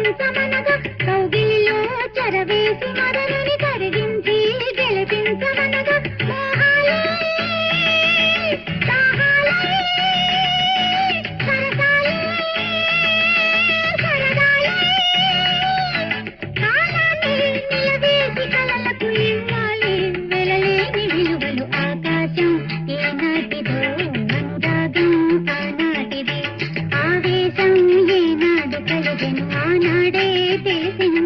కవ్వించమనగా కౌగిలిలో చెరవేసి మదనుని కరిగించి గెలిపించమనగా మోహాలే దాహాలే సరసాలే సరదాలే కాలాన్ని నిలవేసి కలలకు ఇవ్వాలి వెలలేని విలువలు ఆకాశం ఏనాటిదో అనురాగం ఆనాటిది ఆవేశం ఏనాడు కలిగెను ఆనాడే తెలిసింది